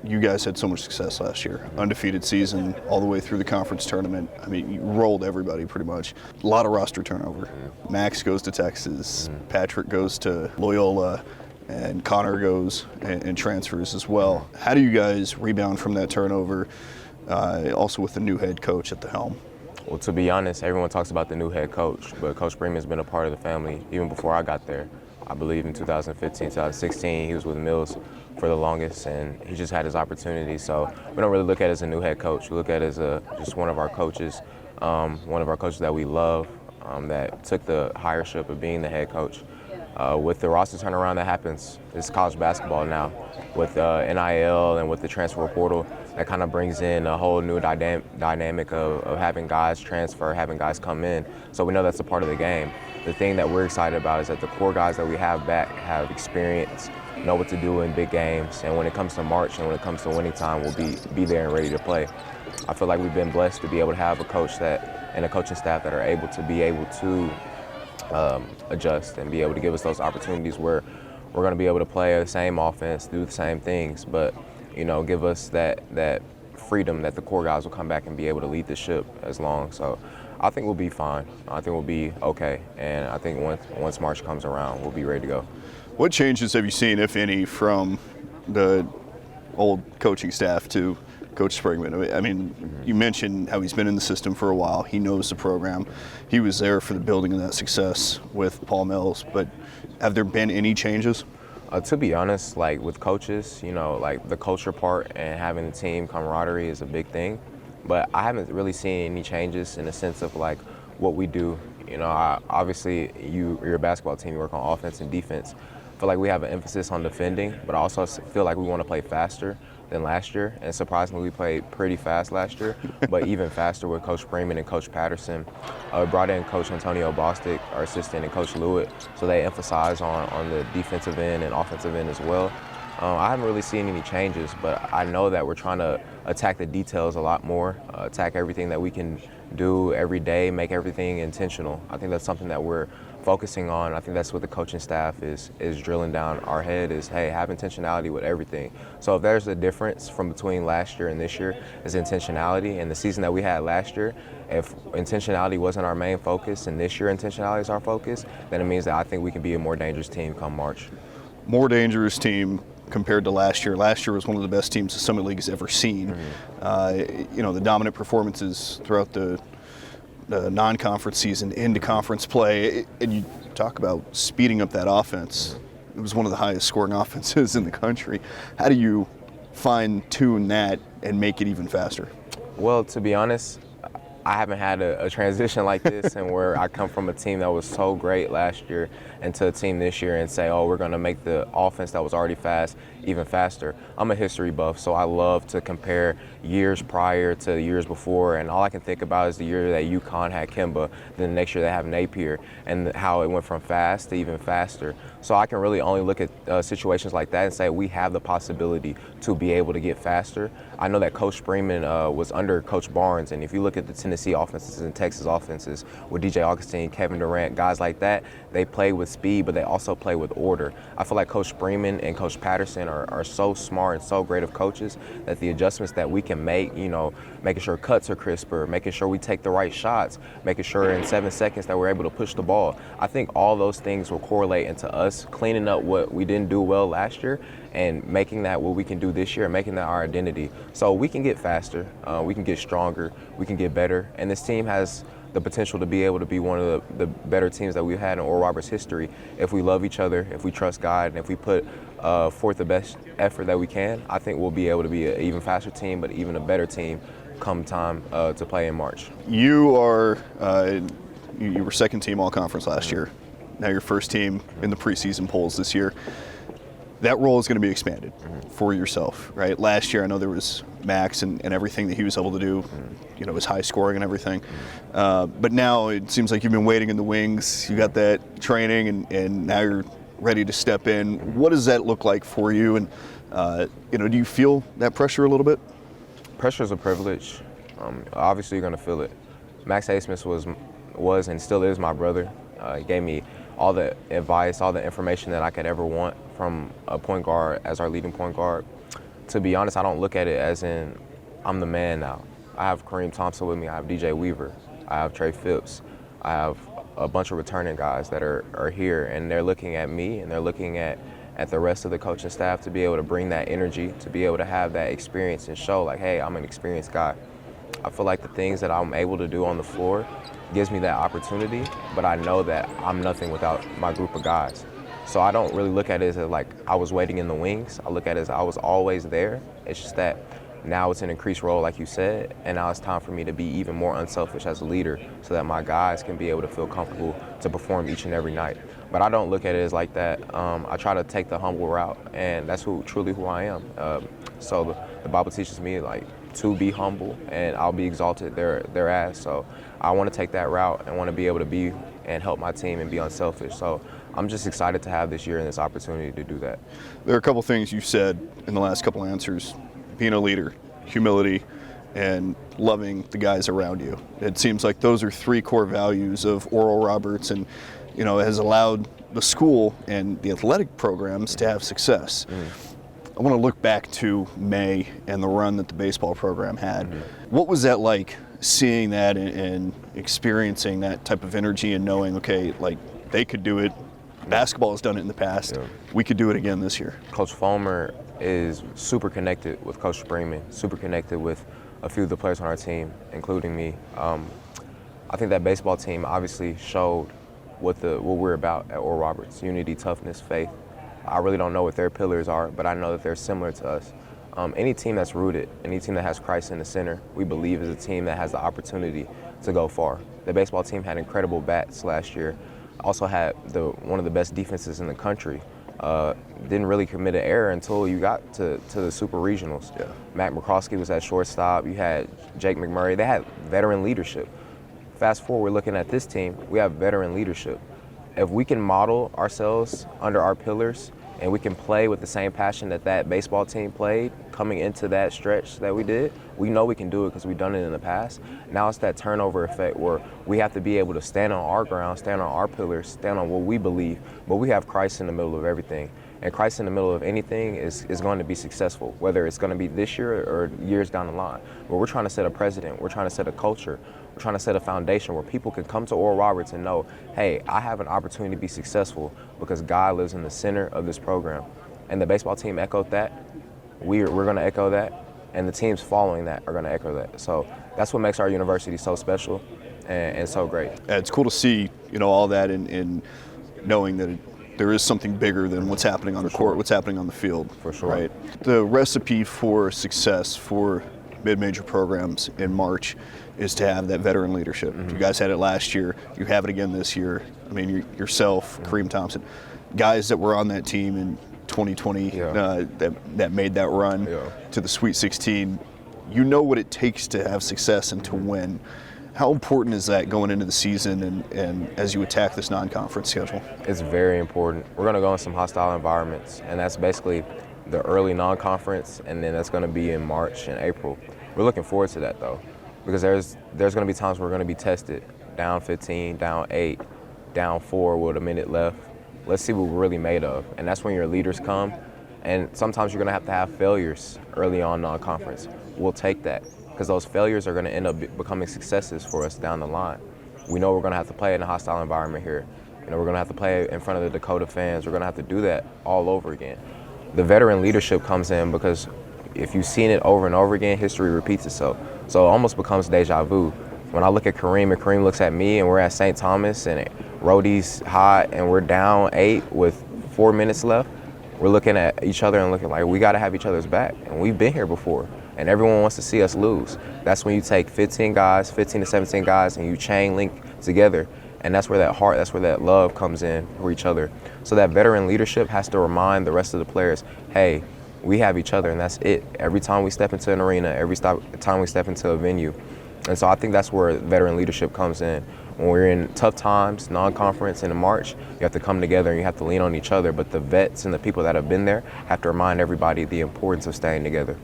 you guys had so much success last year. Undefeated season all the way through the conference tournament. I mean, you rolled everybody pretty much. A lot of roster turnover. Max goes to Texas, Patrick goes to Loyola, and Connor goes and transfers as well. How do you guys rebound from that turnover, also with the new head coach at the helm? Well, to be honest, everyone talks about the new head coach, but Coach Freeman's been a part of the family even before I got there. I believe in 2015, 2016, he was with Mills for the longest, and he just had his opportunity. So we don't really look at it as a new head coach. We look at it as just one of our coaches that we love, that took the hireship of being the head coach. With the roster turnaround that happens, it's college basketball now. With NIL and with the transfer portal, that kind of brings in a whole new dynamic of having guys transfer, having guys come in. So we know that's a part of the game. The thing that we're excited about is that the core guys that we have back have experience, know what to do in big games, and when it comes to March and when it comes to winning time, we'll be there and ready to play. I feel like we've been blessed to be able to have a coach and a coaching staff that are able to adjust and be able to give us those opportunities where we're going to be able to play the same offense, do the same things, but give us that freedom that the core guys will come back and be able to lead the ship as long. So I think we'll be fine. I think we'll be okay, and I think once March comes around, we'll be ready to go. What changes have you seen, if any, from the old coaching staff to Coach Springman? I mean, you mentioned how he's been in the system for a while. He knows the program. He was there for the building of that success with Paul Mills. But have there been any changes? To be honest, like with coaches, like the culture part and having the team camaraderie is a big thing. But I haven't really seen any changes in the sense of like what we do. Obviously, you're a basketball team. You work on offense and defense. I feel like we have an emphasis on defending, but I also feel like we want to play faster than last year, and surprisingly, we played pretty fast last year, but even faster with Coach Freeman and Coach Patterson. We brought in Coach Antonio Bostic, our assistant, and Coach Lewitt, so they emphasize on the defensive end and offensive end as well. I haven't really seen any changes, but I know that we're trying to attack the details a lot more, attack everything that we can do every day, make everything intentional. I think that's something that we're focusing on. I think that's what the coaching staff is drilling down our head is, hey, have intentionality with everything. So if there's a difference from between last year and this year is intentionality, and the season that we had last year, if intentionality wasn't our main focus and this year intentionality is our focus, then it means that I think we can be a more dangerous team come March. More dangerous team compared to last year. Last year was one of the best teams the Summit League has ever seen. The dominant performances throughout the non-conference season into conference play, and you talk about speeding up that offense. It was one of the highest scoring offenses in the country. How do you fine-tune that and make it even faster? Well, to be honest, I haven't had a transition like this, and where I come from a team that was so great last year into a team this year and say, oh, we're going to make the offense that was already fast even faster. I'm a history buff, so I love to compare years prior to years before, and all I can think about is the year that UConn had Kemba, then the next year they have Napier, and how it went from fast to even faster. So I can really only look at situations like that and say we have the possibility to be able to get faster. I know that Coach Freeman was under Coach Barnes, and if you look at the Tennessee offenses and Texas offenses with DJ Augustine, Kevin Durant, guys like that, they play with speed, but they also play with order. I feel like Coach Freeman and Coach Patterson are so smart and so great of coaches that the adjustments that we can make, making sure cuts are crisper, making sure we take the right shots, making sure in 7 seconds that we're able to push the ball. I think all those things will correlate into us cleaning up what we didn't do well last year and making that what we can do this year and making that our identity. So we can get faster, we can get stronger, we can get better, and this team has the potential to be able to be one of the better teams that we've had in Oral Roberts history if we love each other, if we trust God, and if we put forth the best effort that we can. I think we'll be able to be an even faster team, but even a better team come time to play in March. You are you were second team all-conference last year. Now you're first team in the preseason polls this year. That role is going to be expanded for yourself, right? Last year, I know there was Max and everything that he was able to do, his high scoring and everything. But now it seems like you've been waiting in the wings. You got that training, and now you're ready to step in. What does that look like for you? And, do you feel that pressure a little bit? Pressure is a privilege. Obviously, you're going to feel it. Max Haysmith was and still is my brother. He gave me all the advice, all the information that I could ever want from a point guard as our leading point guard. to be honest, I don't look at it as in I'm the man now. I have Kareem Thompson with me. I have DJ Weaver. I have Trey Phipps. I have a bunch of returning guys that are here, and they're looking at me, and they're looking at the rest of the coaching staff to be able to bring that energy, to be able to have that experience and show like, hey, I'm an experienced guy. I feel like the things that I'm able to do on the floor gives me that opportunity, but I know that I'm nothing without my group of guys. So I don't really look at it as like I was waiting in the wings. I look at it as I was always there. It's just that now it's an increased role, like you said, and now it's time for me to be even more unselfish as a leader so that my guys can be able to feel comfortable to perform each and every night. But I don't look at it as like that. I try to take the humble route, and that's truly who I am. So the Bible teaches me like to be humble, and I'll be exalted thereas. So I want to take that route and want to be able to be and help my team and be unselfish. So I'm just excited to have this year and this opportunity to do that. There are a couple things you said in the last couple answers. Being a leader, humility, and loving the guys around you. It seems like those are three core values of Oral Roberts, and it has allowed the school and the athletic programs to have success. I want to look back to May and the run that the baseball program had. What was that like, seeing that and experiencing that type of energy and knowing, okay, like they could do it, basketball has done it in the past, we could do it again this year? Coach Fulmer is super connected with Coach Springman, super connected with a few of the players on our team, including me. I think that baseball team obviously showed what we're about at Oral Roberts: unity, toughness, faith. I really don't know what their pillars are, but I know that they're similar to us. Any team that's rooted, any team that has Christ in the center, we believe is a team that has the opportunity to go far. The baseball team had incredible bats last year. Also had one of the best defenses in the country. Didn't really commit an error until you got to the super regionals. Matt McCroskey was at shortstop. You had Jake McMurray. They had veteran leadership. Fast forward, we're looking at this team. We have veteran leadership. If we can model ourselves under our pillars and we can play with the same passion that baseball team played coming into that stretch that we did, we know we can do it because we've done it in the past. Now it's that turnover effect where we have to be able to stand on our ground, stand on our pillars, stand on what we believe, but we have Christ in the middle of everything. And Christ in the middle of anything is going to be successful, whether it's going to be this year or years down the line. But we're trying to set a precedent. We're trying to set a culture. We're trying to set a foundation where people can come to Oral Roberts and know, hey, I have an opportunity to be successful because God lives in the center of this program. And the baseball team echoed that. We're going to echo that. And the teams following that are going to echo that. So that's what makes our university so special and so great. Yeah, it's cool to see, all that and knowing that there is something bigger than what's happening on the court, what's happening on the field. For sure. Right. The recipe for success for mid-major programs in March is to have that veteran leadership. You guys had it last year. You have it again this year. I mean, yourself, Kareem Thompson, guys that were on that team in 2020 that made that run to the Sweet 16. You know what it takes to have success and to win. How important is that going into the season and as you attack this non-conference schedule? It's very important. We're going to go in some hostile environments, and that's basically the early non-conference, and then that's going to be in March and April. We're looking forward to that, though, because there's going to be times we're going to be tested, down 15, down 8, down 4 with a minute left. Let's see what we're really made of, and that's when your leaders come, and sometimes you're going to have failures early on non-conference. We'll take that, because those failures are going to end up becoming successes for us down the line. We know we're going to have to play in a hostile environment here. We're going to have to play in front of the Dakota fans. We're going to have to do that all over again. The veteran leadership comes in because if you've seen it over and over again, history repeats itself. So it almost becomes deja vu. When I look at Kareem and Kareem looks at me and we're at St. Thomas and Rhodey's hot and we're down 8 with 4 minutes left, we're looking at each other and looking like we got to have each other's back. And we've been here before. And everyone wants to see us lose. That's when you take 15 to 17 guys, and you chain link together. And that's where that heart, that's where that love comes in for each other. So that veteran leadership has to remind the rest of the players, hey, we have each other, and that's it. Every time we step into an arena, every time we step into a venue. And so I think that's where veteran leadership comes in. When we're in tough times, non-conference, in March, you have to come together and you have to lean on each other. But the vets and the people that have been there have to remind everybody the importance of staying together.